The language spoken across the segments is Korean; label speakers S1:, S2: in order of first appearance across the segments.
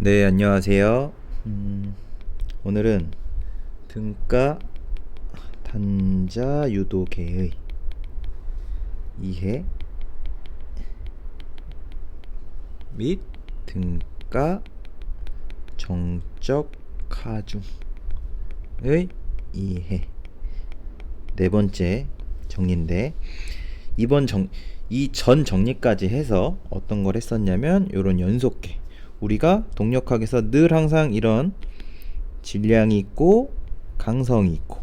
S1: 네, 안녕하세요. 오늘은 등가 단자 유도계의 이해 및 등가 정적 하중의 이해 네 번째 정리인데, 이 전 정리까지 해서 어떤 걸 했었냐면 요런 연속계, 우리가 동력학에서 늘 항상 이런 질량이 있고 강성이 있고,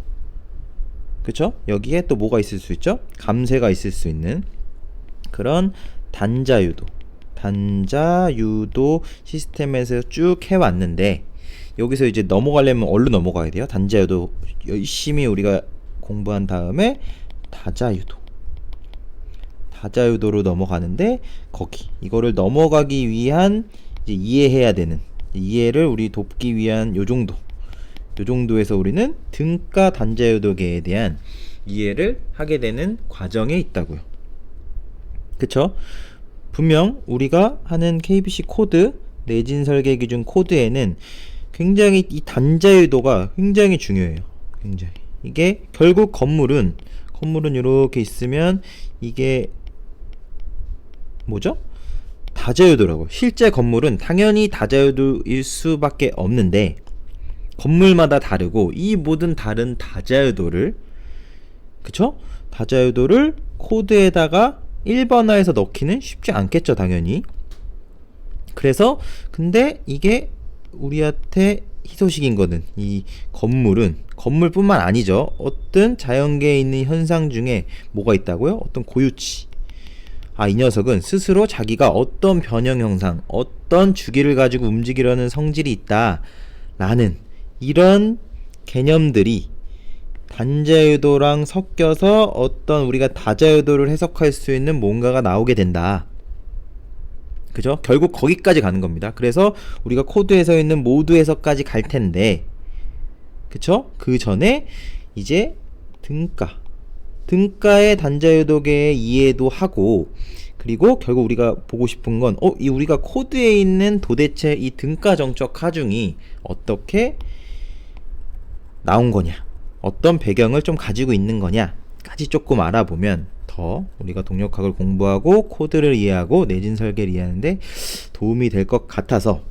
S1: 그쵸? 여기에 또 뭐가 있을 수 있죠? 감쇄가 있을 수 있는 그런 단자유도 시스템에서 쭉 해왔는데, 여기서 이제 넘어가려면 얼른 넘어가야 돼요. 단자유도 열심히 우리가 공부한 다음에 다자유도로 넘어가는데, 이거를 넘어가기 위한 이제 이해해야 되는, 이해를 우리 돕기 위한 요 정도에서 우리는 등가 단자유도계에 대한 이해를 하게 되는 과정에 있다고요. 그쵸? 분명 우리가 하는 KBC 코드, 내진 설계 기준 코드에는 굉장히 이 단자유도가 굉장히 중요해요. 굉장히. 이게 결국 건물은 이렇게 있으면 이게 뭐죠? 다자유도라고. 실제 건물은 당연히 다자유도일 수밖에 없는데, 건물마다 다르고 이 모든 다른 다자유도를, 그쵸? 다자유도를 코드에다가 1번화해서 넣기는 쉽지 않겠죠, 당연히. 그래서 근데 이게 우리한테 희소식인 거는, 이 건물뿐만 아니죠. 어떤 자연계에 있는 현상 중에 뭐가 있다고요? 어떤 고유치. 이 녀석은 스스로 자기가 어떤 변형 형상, 어떤 주기를 가지고 움직이려는 성질이 있다 라는 이런 개념들이 단자유도랑 섞여서 어떤 우리가 다자유도를 해석할 수 있는 뭔가가 나오게 된다. 그죠? 결국 거기까지 가는 겁니다. 그래서 우리가 코드에서 있는 모두 해석까지 갈 텐데, 그쵸? 그 전에 이제 등가의 단자유도계의 이해도 하고, 그리고 결국 우리가 보고 싶은 건 이 우리가 코드에 있는 도대체 이 등가 정적 하중이 어떻게 나온 거냐, 어떤 배경을 좀 가지고 있는 거냐까지 조금 알아보면 더 우리가 동력학을 공부하고 코드를 이해하고 내진 설계를 이해하는데 도움이 될 것 같아서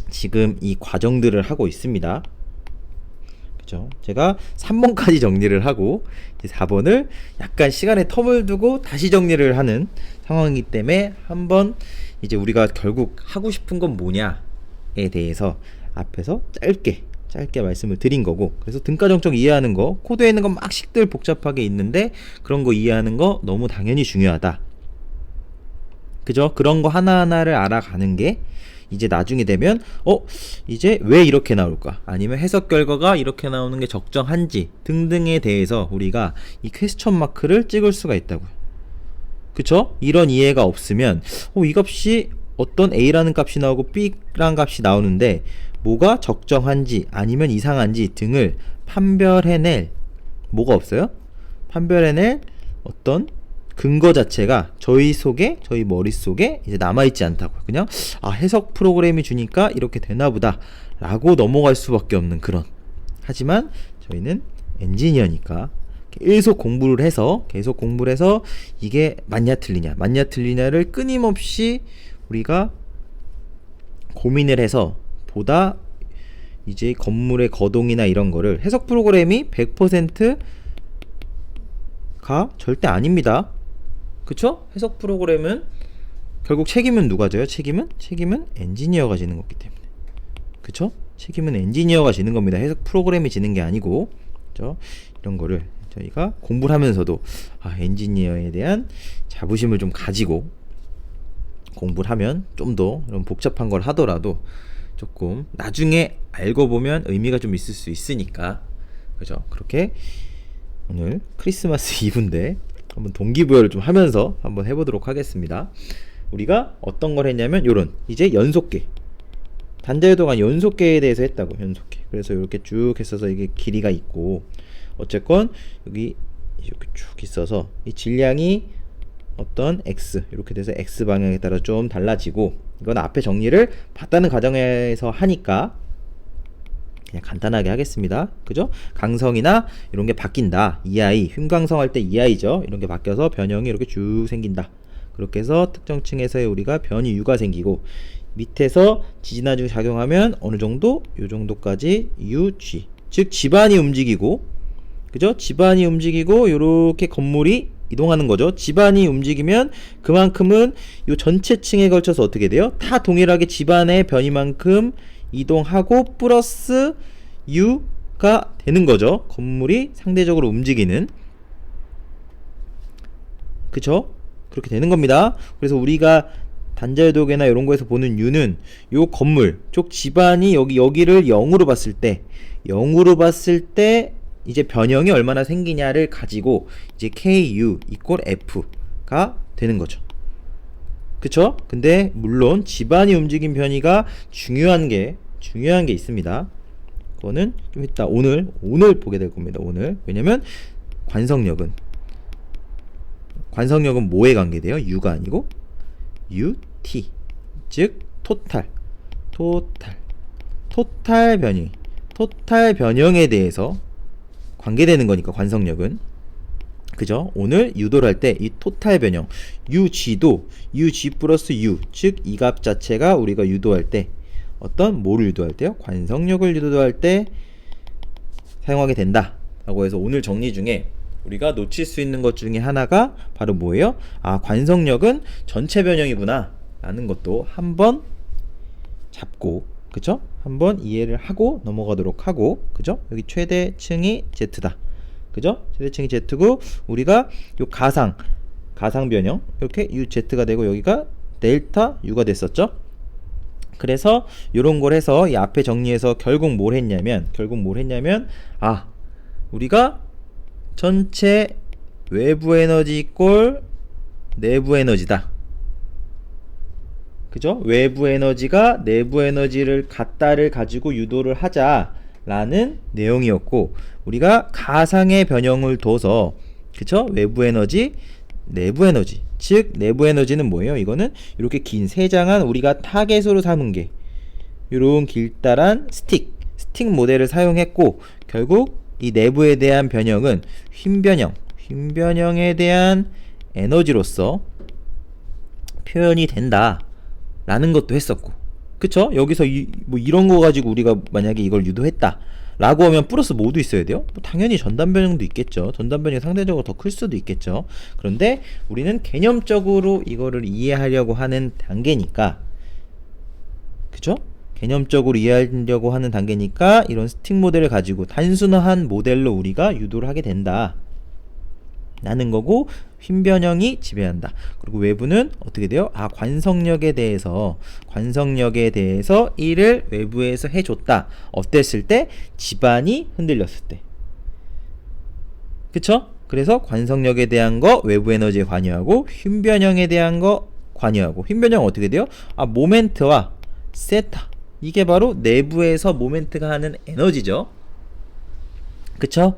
S1: 지금 이 과정들을 하고 있습니다. 그죠? 제가 3번까지 정리를 하고 이제 4번을 약간 시간의 텀을 두고 다시 정리를 하는 상황이기 때문에, 한번 이제 우리가 결국 하고 싶은 건 뭐냐에 대해서 앞에서 짧게 말씀을 드린 거고, 그래서 등가 정적 이해하는 거, 코드에 있는 건 막 식들 복잡하게 있는데 그런 거 이해하는 거 너무 당연히 중요하다. 그죠? 그런 거 하나하나를 알아가는 게 이제 나중에 되면 이제 왜 이렇게 나올까, 아니면 해석 결과가 이렇게 나오는 게 적정한지 등등에 대해서 우리가 이 퀘스천 마크를 찍을 수가 있다고요. 그쵸? 이런 이해가 없으면 이 값이 어떤 A라는 값이 나오고 B라는 값이 나오는데 뭐가 적정한지 아니면 이상한지 등을 판별해낼 뭐가 없어요? 판별해낼 어떤 근거 자체가 저희 머릿속에 이제 남아있지 않다고요. 그냥 해석 프로그램이 주니까 이렇게 되나보다 라고 넘어갈 수밖에 없는 그런. 하지만 저희는 엔지니어니까 계속 공부를 해서 이게 맞냐 틀리냐를 끊임없이 우리가 고민을 해서 보다 이제 건물의 거동이나 이런 거를, 해석 프로그램이 100%가 절대 아닙니다. 그쵸? 해석 프로그램은 결국 책임은 누가 져요? 책임은 엔지니어가 지는 거기 때문에. 그쵸? 책임은 엔지니어가 지는 겁니다. 해석 프로그램이 지는 게 아니고. 그쵸? 이런 거를 저희가 공부를 하면서도 엔지니어에 대한 자부심을 좀 가지고 공부를 하면 좀 더 이런 복잡한 걸 하더라도 조금 나중에 알고 보면 의미가 좀 있을 수 있으니까. 그죠? 그렇게 오늘 크리스마스 이브인데 한번 동기부여를 좀 하면서 한번 해보도록 하겠습니다. 우리가 어떤 걸 했냐면 요런 이제 연속계, 단자유도가 연속계에 대해서 했다고. 연속계. 그래서 이렇게 쭉 했어서 이게 길이가 있고, 어쨌건 여기 이렇게 쭉 있어서 이 질량이 어떤 x 이렇게 돼서 x 방향에 따라 좀 달라지고, 이건 앞에 정리를 봤다는 가정에서 하니까 그냥 간단하게 하겠습니다. 그죠? 강성이나 이런 게 바뀐다. EI, 흉강성할 때 EI죠. 이런 게 바뀌어서 변형이 이렇게 쭉 생긴다. 그렇게 해서 특정층에서의 우리가 변이 U가 생기고, 밑에서 지진화중 작용하면 어느 정도? 요 정도까지 UG. 즉 집안이 움직이고, 그죠? 집안이 움직이고 요렇게 건물이 이동하는 거죠. 집안이 움직이면 그만큼은 요 전체 층에 걸쳐서 어떻게 돼요? 다 동일하게 집안의 변이만큼 이동하고 플러스 U가 되는 거죠. 건물이 상대적으로 움직이는. 그쵸? 그렇게 되는 겁니다. 그래서 우리가 단자유도계나 이런 거에서 보는 U는 요 건물 쪽 집안이 여기를 0으로 봤을 때, 0으로 봤을 때 이제 변형이 얼마나 생기냐를 가지고 이제 KU 이꼴 F가 되는 거죠. 그쵸? 근데 물론 집안이 움직인 변이가 중요한 게 있습니다. 그거는 좀 이따 오늘 보게 될 겁니다. 오늘. 왜냐면 관성력은 뭐에 관계돼요? U가 아니고 UT, 즉 토탈 변형에 대해서 관계되는 거니까 관성력은. 그죠? 오늘 유도를 할 때 이 토탈 변형 UG도 UG 플러스 U, 즉 이 값 자체가 우리가 유도할 때 뭐를 유도할 때요? 관성력을 유도할 때 사용하게 된다 라고 해서, 오늘 정리 중에 우리가 놓칠 수 있는 것 중에 하나가 바로 뭐예요? 아, 관성력은 전체 변형이구나 라는 것도 한번 잡고, 그쵸? 한번 이해를 하고 넘어가도록 하고, 그죠? 여기 최대층이 Z다. 그죠? 최대층이 Z고, 우리가 요 가상 변형 이렇게 UZ가 되고, 여기가 델타 U가 됐었죠? 그래서 요런 걸 해서 이 앞에 정리해서 결국 뭘 했냐면 아, 우리가 전체 외부 에너지 이꼴 내부 에너지다. 그죠? 외부 에너지가 내부 에너지를 같다를 가지고 유도를 하자라는 내용이었고, 우리가 가상의 변형을 둬서, 그쵸? 외부 에너지, 내부 에너지. 즉 내부 에너지는 뭐예요? 이거는 이렇게 긴 세장한 우리가 타겟으로 삼은 게 이런 길다란 스틱 모델을 사용했고, 결국 이 내부에 대한 변형은 휨변형에 대한 에너지로서 표현이 된다 라는 것도 했었고, 그쵸? 여기서 뭐 이런 거 가지고 우리가 만약에 이걸 유도했다 라고 하면 플러스 뭐도 있어야 돼요? 뭐 당연히 전단 변형도 있겠죠. 전단 변형이 상대적으로 더 클 수도 있겠죠. 그런데 우리는 개념적으로 이거를 이해하려고 하는 단계니까, 그죠? 개념적으로 이해하려고 하는 단계니까 이런 스틱 모델을 가지고 단순한 모델로 우리가 유도를 하게 된다 라는 거고, 휨변형이 지배한다. 그리고 외부는 어떻게 돼요? 아, 관성력에 대해서 일을 외부에서 해줬다. 어땠을 때? 집안이 흔들렸을 때. 그쵸? 그래서 관성력에 대한 거 외부 에너지에 관여하고, 휨변형에 대한 거 관여하고. 휨변형은 어떻게 돼요? 아, 모멘트와 세타, 이게 바로 내부에서 모멘트가 하는 에너지죠. 그쵸?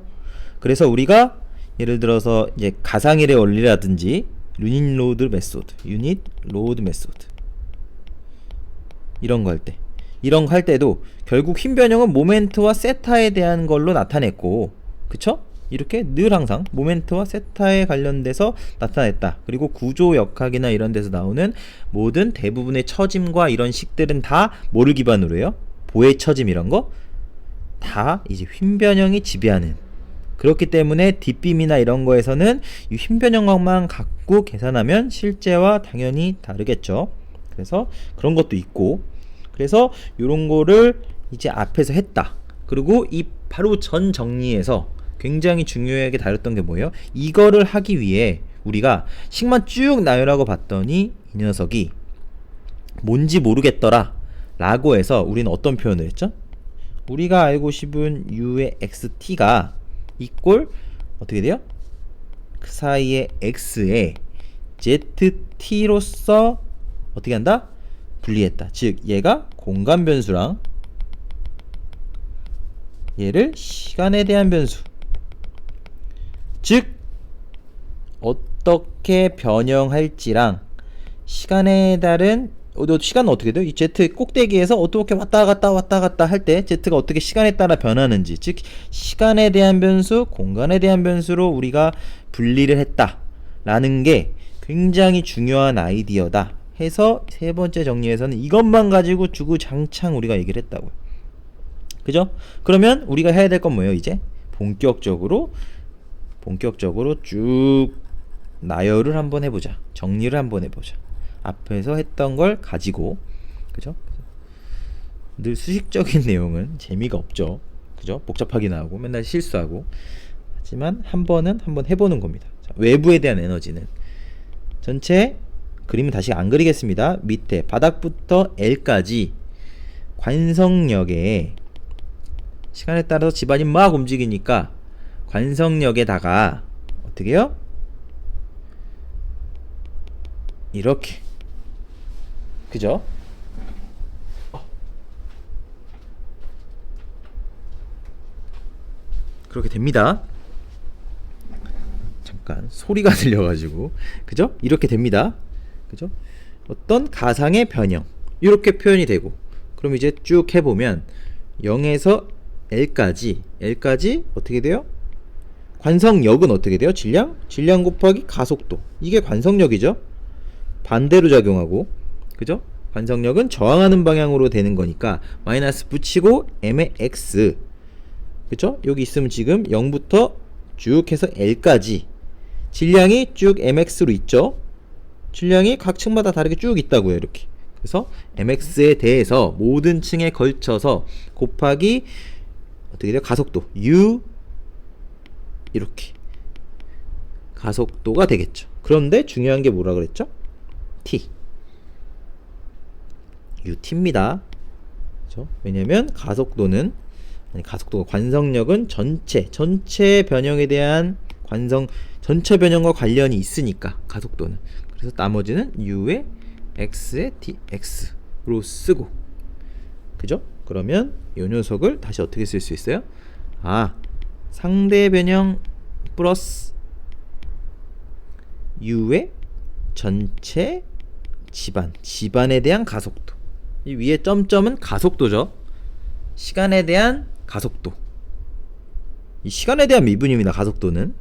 S1: 그래서 우리가 예를 들어서 이제 가상일의 원리라든지 유닛 로드 메소드 이런 거 할 때도 결국 휨변형은 모멘트와 세타에 대한 걸로 나타냈고, 그쵸? 이렇게 늘 항상 모멘트와 세타에 관련돼서 나타냈다. 그리고 구조역학이나 이런 데서 나오는 모든 대부분의 처짐과 이런 식들은 다 뭐를 기반으로 해요? 보의 처짐 이런 거 다 이제 휨변형이 지배하는. 그렇기 때문에 뒷빔이나 이런 거에서는 이 휨변형만 갖고 계산하면 실제와 당연히 다르겠죠. 그래서 그런 것도 있고, 그래서 이런 거를 이제 앞에서 했다. 그리고 이 바로 전 정리에서 굉장히 중요하게 다뤘던 게 뭐예요? 이거를 하기 위해 우리가 식만 쭉 나열하고 봤더니 이 녀석이 뭔지 모르겠더라 라고 해서 우리는 어떤 표현을 했죠? 우리가 알고 싶은 U의 XT가 이꼴 어떻게 돼요? 그 사이에 X에 ZT로서 어떻게 한다? 분리했다. 즉 얘가 공간 변수랑 얘를 시간에 대한 변수, 즉 어떻게 변형할지랑 시간에 따른 시간은 어떻게 돼요? 이 z 꼭대기에서 어떻게 왔다 갔다 할 때 z가 어떻게 시간에 따라 변하는지, 즉 시간에 대한 변수, 공간에 대한 변수로 우리가 분리를 했다라는 게 굉장히 중요한 아이디어다 해서 세 번째 정리에서는 이것만 가지고 주구장창 우리가 얘기를 했다고요. 그죠? 그러면 우리가 해야 될 건 뭐예요? 이제 본격적으로 쭉 나열을 한번 해보자. 정리를 한번 해보자. 앞에서 했던 걸 가지고, 그죠? 늘 수식적인 내용은 재미가 없죠. 그죠? 복잡하게 나오고 맨날 실수하고. 하지만 한번 해보는 겁니다. 자, 외부에 대한 에너지는 전체 그림은 다시 안 그리겠습니다. 밑에 바닥부터 L까지 관성력에 시간에 따라서 집안이 막 움직이니까 관성력에다가 어떻게 해요? 이렇게, 그죠? 그렇게 됩니다. 잠깐 소리가 들려가지고, 그죠? 이렇게 됩니다. 그죠? 어떤 가상의 변형 이렇게 표현이 되고, 그럼 이제 쭉 해보면 0에서 L까지 어떻게 돼요? 관성력은 어떻게 돼요? 질량 곱하기 가속도, 이게 관성력이죠. 반대로 작용하고, 그죠? 관성력은 저항하는 방향으로 되는 거니까 마이너스 붙이고 m의 x, 그죠? 여기 있으면 지금 0부터 쭉 해서 L까지 질량이 쭉 mx로 있죠. 질량이 각 층마다 다르게 쭉 있다고요. 이렇게. 그래서 mx에 대해서 모든 층에 걸쳐서 곱하기 어떻게 돼요? 가속도 u, 이렇게 가속도가 되겠죠. 그런데 중요한 게 뭐라 그랬죠? t, ut입니다. 그렇죠? 왜냐면 가속도가 관성력은 전체 변형에 대한 전체 변형과 관련이 있으니까 가속도는. 그래서 나머지는 u의 x의 dx로 쓰고, 그죠? 그러면 이 녀석을 다시 어떻게 쓸 수 있어요? 상대 변형 플러스 u의 전체 집안에 대한 가속도. 이 위에 점점은 가속도죠. 시간에 대한 가속도. 이 시간에 대한 미분입니다. 가속도는.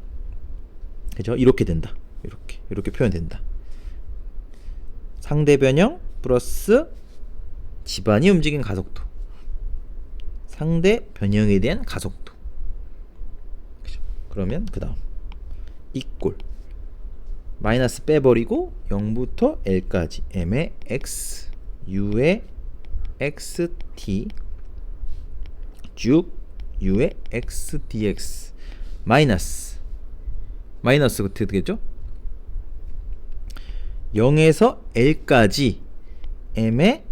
S1: 그죠? 이렇게 된다. 이렇게 표현된다. 상대 변형 플러스 집안이 움직인 가속도. 상대 변형에 대한 가속도. 그죠? 그러면 그 다음 이꼴 마이너스 빼버리고 0부터 L까지 m의 x, u의 xt, 쭉 u의 x dx 마이너스 어떻게 되겠죠? 0에서 L까지 m의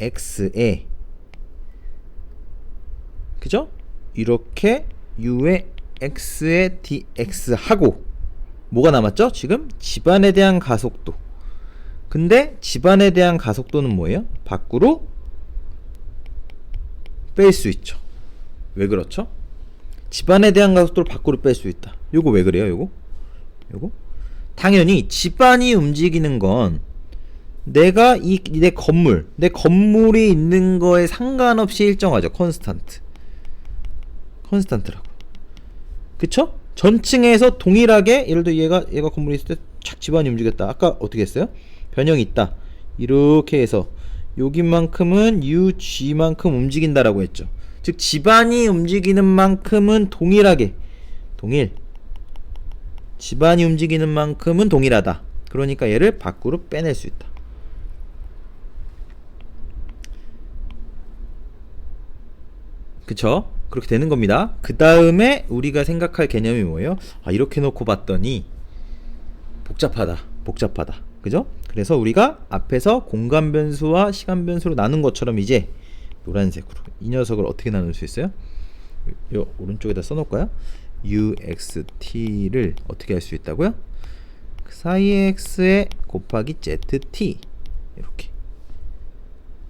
S1: x에, 그죠? 이렇게 u의 x의 dx 하고 뭐가 남았죠? 지금 집안에 대한 가속도. 근데 집안에 대한 가속도는 뭐예요? 밖으로 뺄 수 있죠. 왜 그렇죠? 집안에 대한 가속도를 밖으로 뺄 수 있다. 요거 왜 그래요? 요거? 당연히 집안이 움직이는 건 내가 내 건물이 있는 거에 상관없이 일정하죠. 컨스탄트라고. 그쵸? 전층에서 동일하게, 예를 들어 얘가 건물이 있을 때 착 집안이 움직였다. 아까 어떻게 했어요? 변형이 있다. 이렇게 해서 여기만큼은 UG만큼 움직인다라고 했죠. 즉 집안이 움직이는 만큼은 집안이 움직이는 만큼은 동일하다. 그러니까 얘를 밖으로 빼낼 수 있다. 그쵸? 그렇게 되는 겁니다. 그 다음에 우리가 생각할 개념이 뭐예요? 이렇게 놓고 봤더니 복잡하다. 그죠? 그래서 우리가 앞에서 공간 변수와 시간 변수로 나눈 것처럼 이제 노란색으로 이 녀석을 어떻게 나눌 수 있어요? 요 오른쪽에다 써놓을까요? uxt를 어떻게 할 수 있다고요? 그 사이의 x에 곱하기 zt, 이렇게.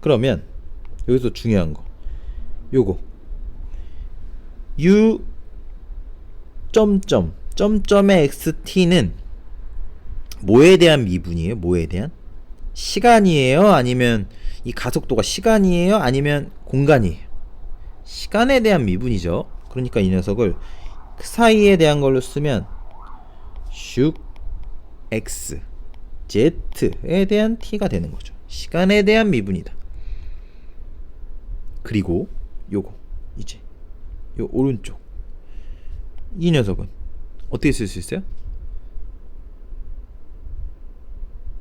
S1: 그러면 여기서 중요한 거, 요거 u 점점의 xt는 뭐에 대한 미분이에요? 뭐에 대한? 시간이에요? 아니면 이 가속도가 시간이에요? 아니면 공간이에요? 시간에 대한 미분이죠. 그러니까 이 녀석을 그 사이에 대한 걸로 쓰면 슉 x z에 대한 t가 되는 거죠. 시간에 대한 미분이다. 그리고 요거 이제 요 오른쪽 이 녀석은 어떻게 쓸 수 있어요?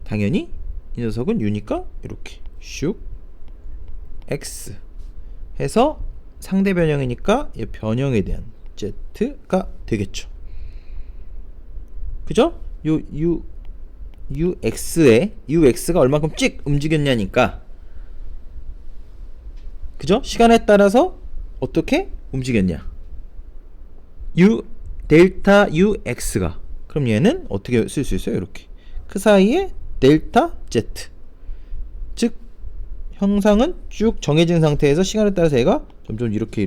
S1: 당연히 이 녀석은 u니까 이렇게 슉 x 해서 상대 변형이니까 이 변형에 대한 z가 되겠죠. 그죠? ux가 얼마큼 찍 움직였냐니까. 그죠? 시간에 따라서 어떻게 움직였냐. 델타 ux가. 그럼 얘는 어떻게 쓸 수 있어요? 이렇게. 그 사이에 델타 z. 즉 형상은 쭉 정해진 상태에서 시간에 따라서 얘가 점점 이렇게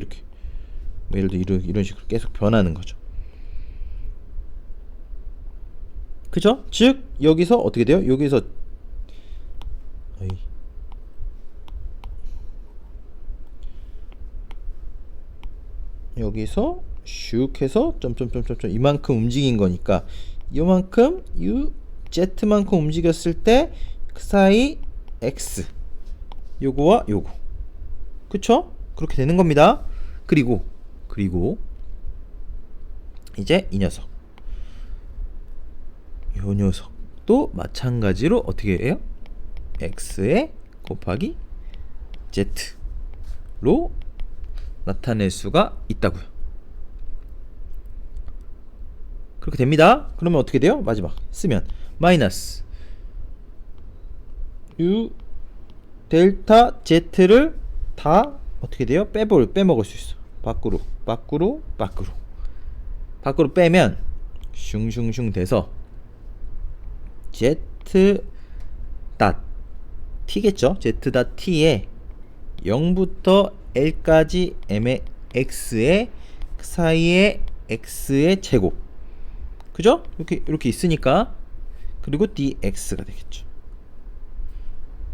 S1: 뭐 예를 들어 이런 식으로 계속 변하는 거죠. 그죠? 즉 여기서 어떻게 돼요? 여기서 슉 해서 점점점점점 이만큼 움직인 거니까 요만큼 z만큼 움직였을 때 그 사이 x 요거와 요거 그쵸? 그렇게 되는 겁니다. 그리고 이제 이 녀석 요 녀석도 마찬가지로 어떻게 해요? x에 곱하기 z로 나타낼 수가 있다고요. 그렇게 됩니다. 그러면 어떻게 돼요? 마지막 쓰면 마이너스 u 델타 z를 다 어떻게 돼요? 빼먹을 수 있어. 밖으로 빼면 슝슝슝 돼서 z 닷 t겠죠? z 닷 t에 0부터 l까지 m의 x의 그 사이에 x의 제곱 그죠? 이렇게 있으니까 그리고 dx가 되겠죠.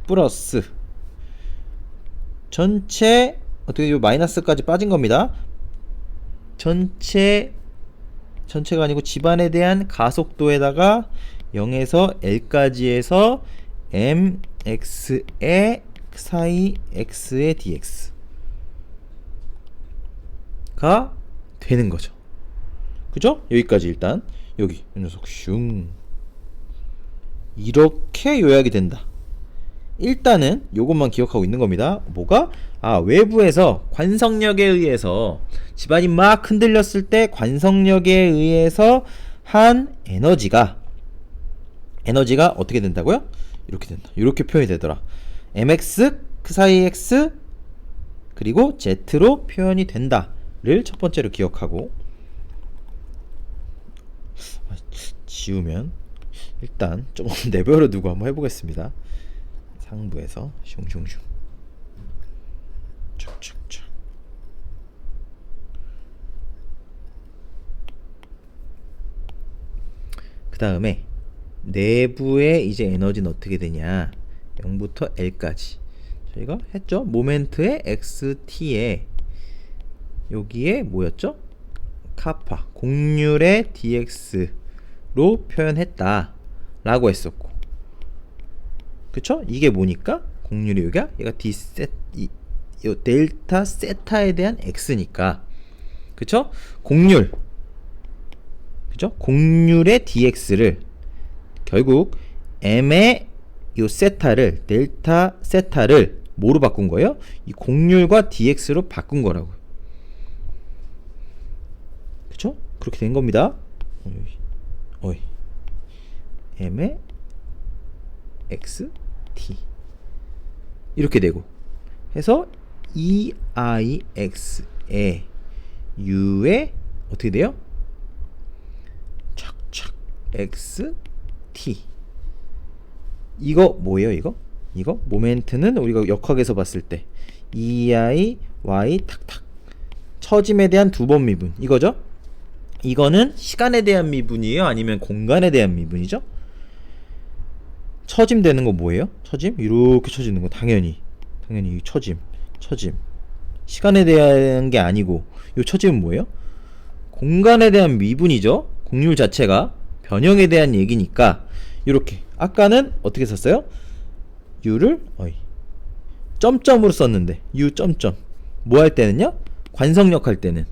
S1: 플러스 전체 어떻게 요 마이너스까지 빠진 겁니다. 전체가 아니고 집안에 대한 가속도에다가 0에서 l까지 해서 mx의 사이 x의 dx가 되는 거죠. 그죠? 여기까지 일단 여기 이 녀석 슝 이렇게 요약이 된다. 일단은 요것만 기억하고 있는 겁니다. 뭐가? 외부에서 관성력에 의해서 집안이 막 흔들렸을 때 관성력에 의해서 한 에너지가 어떻게 된다고요? 이렇게 된다. 이렇게 표현이 되더라. mx 그 사이 x 그리고 z로 표현이 된다를 첫 번째로 기억하고 지우면 일단 좀 내버려 두고 한번 해보겠습니다. 상부에서 슝슝슝 촥촥촥 그 다음에 내부의 이제 에너지는 어떻게 되냐 0부터 L까지 저희가 했죠. 모멘트의 XT에 여기에 뭐였죠? 카파 공률의 DX로 표현했다 라고 했었고 그쵸? 이게 뭐니까? 공률이 여기가 얘가 요 델타 세타에 대한 x니까 그쵸? 공률 그죠? 공률의 dx를 결국 m의 요 세타를 델타 세타를 뭐로 바꾼 거예요? 이 공률과 dx로 바꾼 거라고요. 그쵸? 그렇게 된 겁니다. m의 x t 이렇게 되고 해서 EIX에 U에 어떻게 돼요? 착착 XT 이거 뭐예요? 이거 모멘트는 우리가 역학에서 봤을 때 EI Y 탁탁 처짐에 대한 두 번 미분 이거죠? 이거는 시간에 대한 미분이에요? 아니면 공간에 대한 미분이죠? 처짐 되는 거 뭐예요? 처짐? 이렇게 처지는 거 당연히 이 처짐 시간에 대한 게 아니고 이 처짐은 뭐예요? 공간에 대한 미분이죠. 곡률 자체가 변형에 대한 얘기니까 이렇게 아까는 어떻게 썼어요? u를 점점으로 썼는데 u 점점 뭐 할 때는요? 관성력 할 때는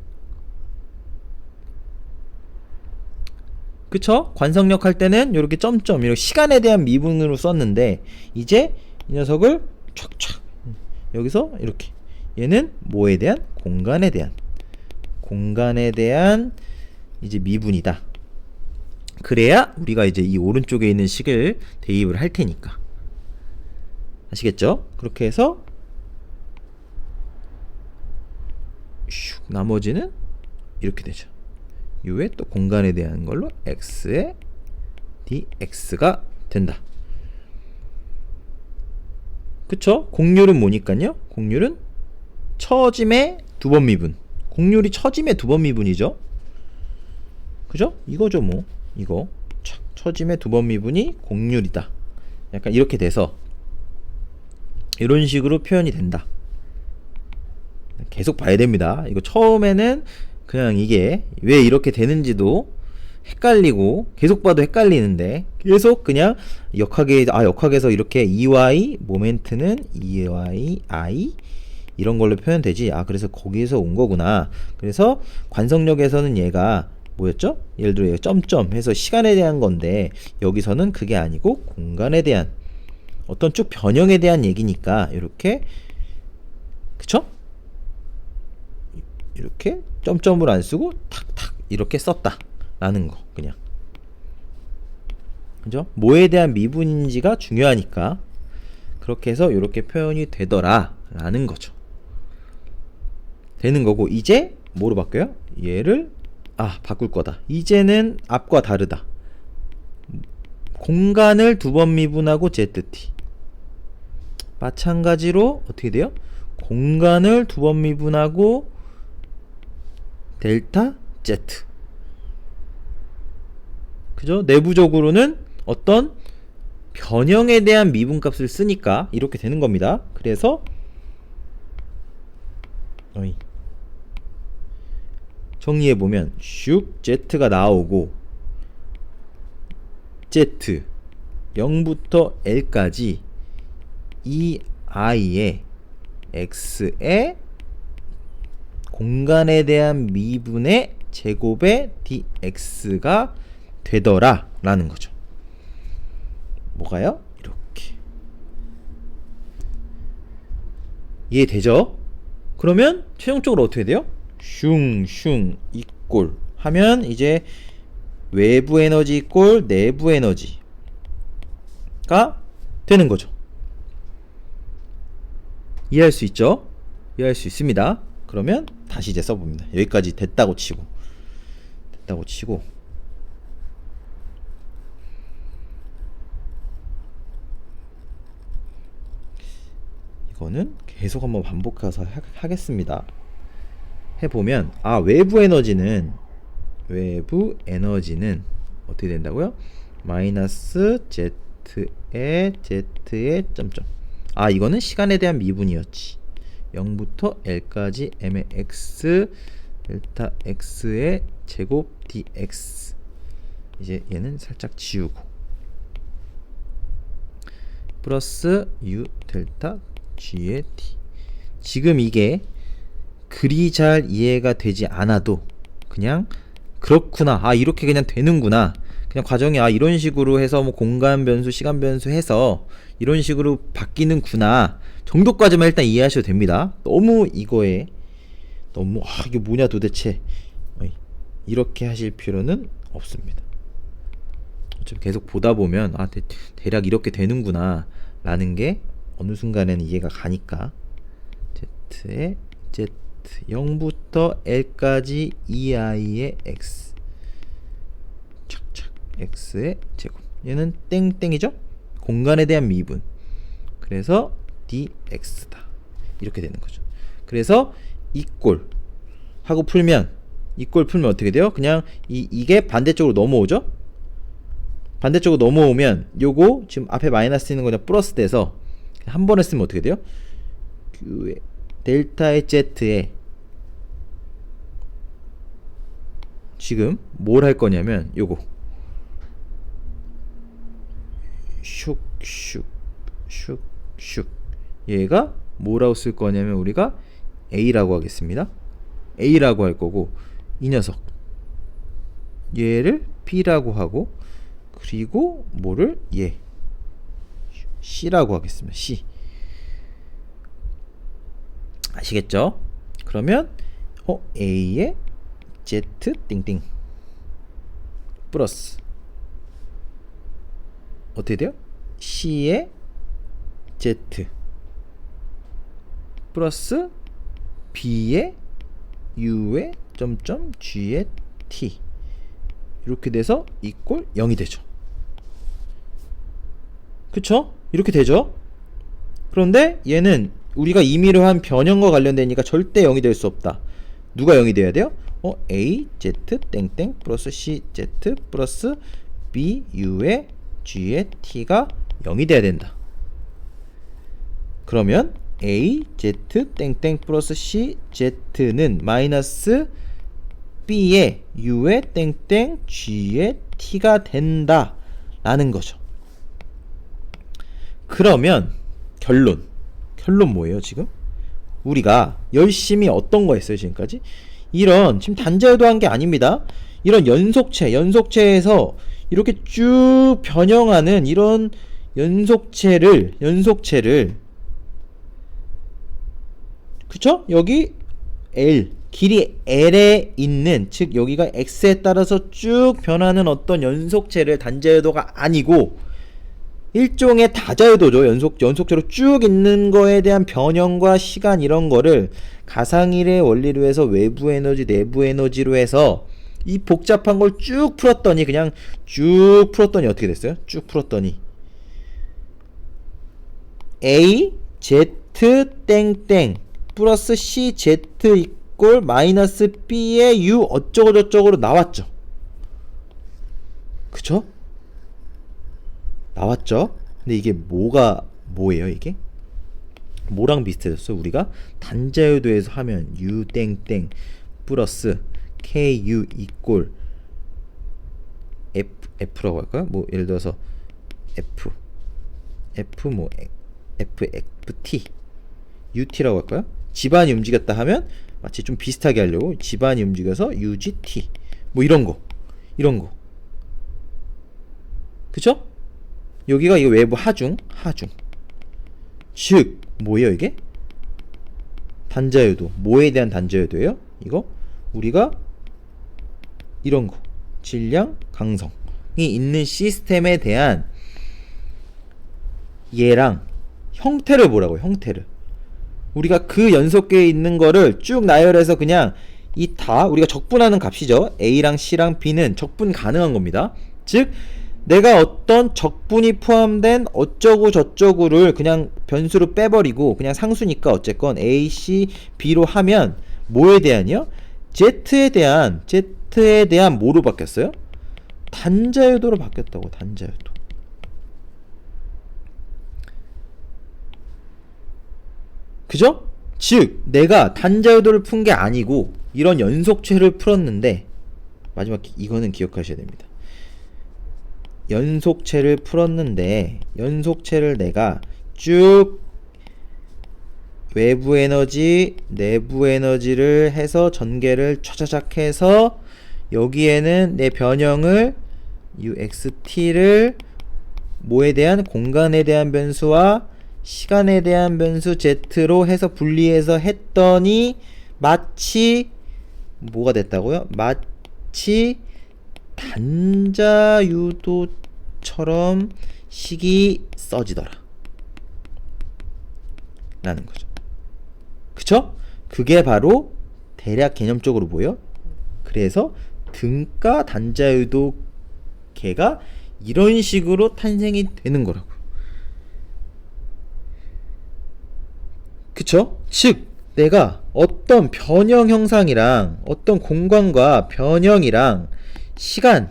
S1: 그쵸? 관성력 할 때는 이렇게 점점 이렇게 시간에 대한 미분으로 썼는데 이제 이 녀석을 촥촥 여기서 이렇게 얘는 뭐에 대한? 공간에 대한 이제 미분이다. 그래야 우리가 이제 이 오른쪽에 있는 식을 대입을 할 테니까 아시겠죠? 그렇게 해서 슉 나머지는 이렇게 되죠. u의 또 공간에 대한 걸로 x의 dx가 된다. 그쵸? 곡률은 뭐니까요? 곡률은 처짐의 두 번 미분. 곡률이 처짐의 두 번 미분이죠. 그죠? 이거죠 뭐. 이거 처짐의 두 번 미분이 곡률이다. 약간 이렇게 돼서 이런 식으로 표현이 된다. 계속 봐야 됩니다. 이거 처음에는 그냥 이게 왜 이렇게 되는지도 헷갈리고 계속 봐도 헷갈리는데 계속 그냥 역학에서 이렇게 EY 모멘트는 EY I 이런 걸로 표현되지. 그래서 거기에서 온 거구나. 그래서 관성력에서는 얘가 뭐였죠? 예를 들어 얘가 점점 해서 시간에 대한 건데 여기서는 그게 아니고 공간에 대한 어떤 쭉 변형에 대한 얘기니까 이렇게 그쵸? 이렇게 점점을 안 쓰고 탁탁 이렇게 썼다 라는 거 그냥 그죠? 뭐에 대한 미분인지가 중요하니까 그렇게 해서 이렇게 표현이 되더라 라는 거죠. 되는 거고 이제 뭐로 바뀌어요? 얘를 바꿀 거다. 이제는 앞과 다르다. 공간을 두 번 미분하고 ZT 마찬가지로 어떻게 돼요? 공간을 두 번 미분하고 델타 Z 그죠? 내부적으로는 어떤 변형에 대한 미분값을 쓰니까 이렇게 되는 겁니다. 그래서 정리해보면 슉 Z가 나오고 Z 0부터 L까지 이 I의 X의 공간에 대한 미분의 제곱의 dx가 되더라 라는 거죠. 뭐가요? 이렇게 이해되죠? 그러면 최종적으로 어떻게 돼요? 슝슝 이꼴 하면 이제 외부 에너지 이꼴 내부 에너지가 되는 거죠. 이해할 수 있죠? 이해할 수 있습니다. 그러면 다시 이제 써봅니다. 여기까지 됐다고 치고 이거는 계속 한번 반복해서 하겠습니다. 해보면 외부 에너지는 어떻게 된다고요? 마이너스 z의 점점 이거는 시간에 대한 미분이었지. 0부터 L까지 m의 x 델타 x의 제곱 dx 이제 얘는 살짝 지우고 플러스 u 델타 g의 t 지금 이게 그리 잘 이해가 되지 않아도 그냥 그렇구나 이렇게 그냥 되는구나 그냥 과정이 이런 식으로 해서 뭐 공간 변수 시간 변수 해서 이런 식으로 바뀌는구나 정도까지만 일단 이해하셔도 됩니다. 너무 이게 뭐냐 도대체 이렇게 하실 필요는 없습니다. 좀 계속 보다 보면 대략 이렇게 되는구나 라는 게 어느 순간에는 이해가 가니까 z의 z 0부터 L까지 2i의 x 착착 x의 제곱 얘는 땡땡이죠? 공간에 대한 미분 그래서 dx다 이렇게 되는 거죠. 그래서 이꼴 하고 풀면 어떻게 돼요? 그냥 이게 반대쪽으로 넘어오죠? 반대쪽으로 넘어오면 요거 지금 앞에 마이너스 있는 거냐 플러스 돼서 한 번에 쓰면 어떻게 돼요? Q에 델타의 Z에 지금 뭘 할 거냐면 요거 슉슉 슉슉 얘가 뭐라고 쓸 거냐면 우리가 A라고 하겠습니다. A라고 할 거고 이 녀석 얘를 B라고 하고 그리고 뭐를 얘 C라고 하겠습니다. C 아시겠죠? 그러면 A의 Z 띵띵 플러스 어떻게 돼요? C의 Z 플러스 B의 U의 점점 G의 T 이렇게 돼서 이꼴 0이 되죠. 그쵸? 이렇게 되죠? 그런데 얘는 우리가 임의로 한 변형과 관련되니까 절대 0이 될 수 없다. 누가 0이 돼야 돼요? A, Z, 땡땡 플러스 C, Z 플러스 B, U의 G의 T가 0이 돼야 된다. 그러면 A, Z, 땡땡 플러스 C, Z는 마이너스 B의 U의 땡땡 G의 T가 된다 라는 거죠. 그러면 결론 뭐예요 지금? 우리가 열심히 어떤 거 했어요 지금까지? 이런 지금 단자유도 한 게 아닙니다. 이런 연속체에서 이렇게 쭉 변형하는 이런 연속체를 그쵸? 여기 L 길이 L에 있는 즉 여기가 X에 따라서 쭉 변하는 어떤 연속체를 단자유도가 아니고 일종의 다자유도죠. 연속체로 쭉 있는 거에 대한 변형과 시간 이런 거를 가상일의 원리로 해서 외부 에너지, 내부 에너지로 해서 이 복잡한 걸 쭉 풀었더니 그냥 쭉 풀었더니 어떻게 됐어요? 쭉 풀었더니 A, Z, 땡땡 플러스 C, Z 이꼴 마이너스 B의 U 어쩌고저쩌고로 나왔죠. 그쵸? 나왔죠? 근데 이게 뭐예요 이게? 뭐랑 비슷해졌어요? 우리가 단자유도에서 하면 U 땡땡 플러스 KU 이꼴 F라고 할까요? 뭐 예를 들어서 F 뭐 FT UT라고 할까요? 집안이 움직였다 하면 마치 좀 비슷하게 하려고 집안이 움직여서 UGT 뭐 이런 거 그쵸? 여기가 이거 외부 하중 즉 뭐예요 이게? 단자유도 뭐에 대한 단자유도예요? 이거 우리가 이런 거 질량 강성이 있는 시스템에 대한 얘랑 형태를 보라고요. 형태를 우리가 그 연속계에 있는 거를 쭉 나열해서 그냥 이 다 우리가 적분하는 값이죠. A랑 C랑 B는 적분 가능한 겁니다. 즉 내가 어떤 적분이 포함된 어쩌고 저쩌고를 그냥 변수로 빼버리고 그냥 상수니까 어쨌건 A, C, B로 하면 뭐에 대한이요? Z에 대한 뭐로 바뀌었어요? 단자유도로 바뀌었다고. 단자유도. 그죠? 즉 내가 단자유도를 푼 게 아니고 이런 연속체를 풀었는데 마지막 이거는 기억하셔야 됩니다. 연속체를 풀었는데 연속체를 내가 쭉 외부 에너지, 내부 에너지를 해서 전개를 차차작 해서 여기에는 내 변형을 UXT를 뭐에 대한 공간에 대한 변수와 시간에 대한 변수 Z로 해서 분리해서 했더니 마치 뭐가 됐다고요? 마치 단자유도처럼 식이 써지더라 라는 거죠. 그쵸? 그게 바로 대략 개념적으로 뭐예요? 그래서 등가 단자유도 개가 이런 식으로 탄생이 되는 거라고. 그쵸? 즉 내가 어떤 변형 형상이랑 어떤 공간과 변형이랑 시간을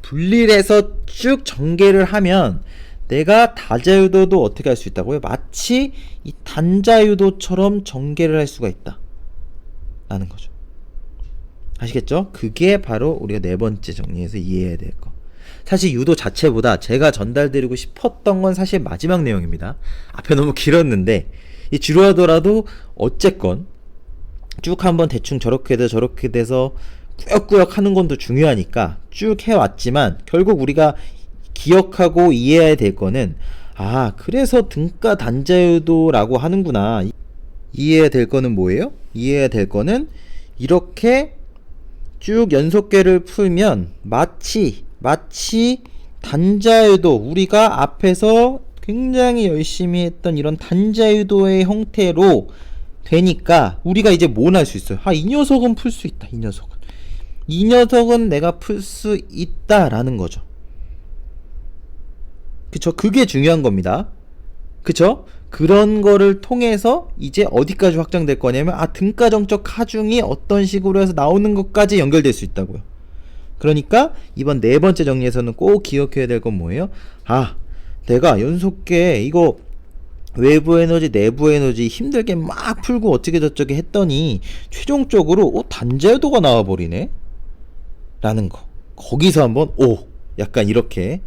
S1: 분리를 해서 쭉 전개를 하면 내가 다자유도도 어떻게 할 수 있다고요? 마치 이 단자유도처럼 전개를 할 수가 있다 라는 거죠. 아시겠죠? 그게 바로 우리가 네 번째 정리해서 이해해야 될 거. 사실 유도 자체보다 제가 전달드리고 싶었던 건 사실 마지막 내용입니다. 앞에 너무 길었는데 이 지루하더라도 어쨌건 쭉 한번 대충 저렇게 돼서 꾸역꾸역 하는 건 더 중요하니까 쭉 해왔지만 결국 우리가 기억하고 이해해야 될 거는 그래서 등가 단자유도라고 하는구나. 이해해야 될 거는 뭐예요? 이해해야 될 거는 이렇게 쭉 연속계를 풀면 마치 단자유도, 우리가 앞에서 굉장히 열심히 했던 이런 단자유도의 형태로 되니까 우리가 이제 뭘 할 수 있어요? 이 녀석은 풀 수 있다. 이 녀석은 내가 풀 수 있다라는 거죠. 그쵸? 그게 중요한 겁니다. 그쵸? 그런 거를 통해서 이제 어디까지 확장될 거냐면 등가정적 하중이 어떤 식으로 해서 나오는 것까지 연결될 수 있다고요. 그러니까 이번 네 번째 정리에서는 꼭 기억해야 될 건 뭐예요? 내가 연속계 이거 외부 에너지 내부 에너지 힘들게 막 풀고 어쩌게 저쩌게 했더니 최종적으로 단자유도가 나와버리네 라는 거. 거기서 한번 약간 이렇게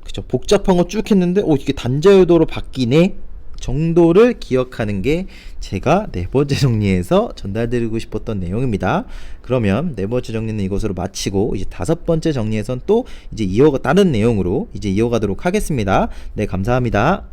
S1: 그쵸, 복잡한 거 쭉 했는데 이게 단자유도로 바뀌네 정도를 기억하는 게 제가 네 번째 정리에서 전달드리고 싶었던 내용입니다. 그러면 네 번째 정리는 이것으로 마치고 이제 다섯 번째 정리에선 또 이제 다른 내용으로 이제 이어가도록 하겠습니다. 네, 감사합니다.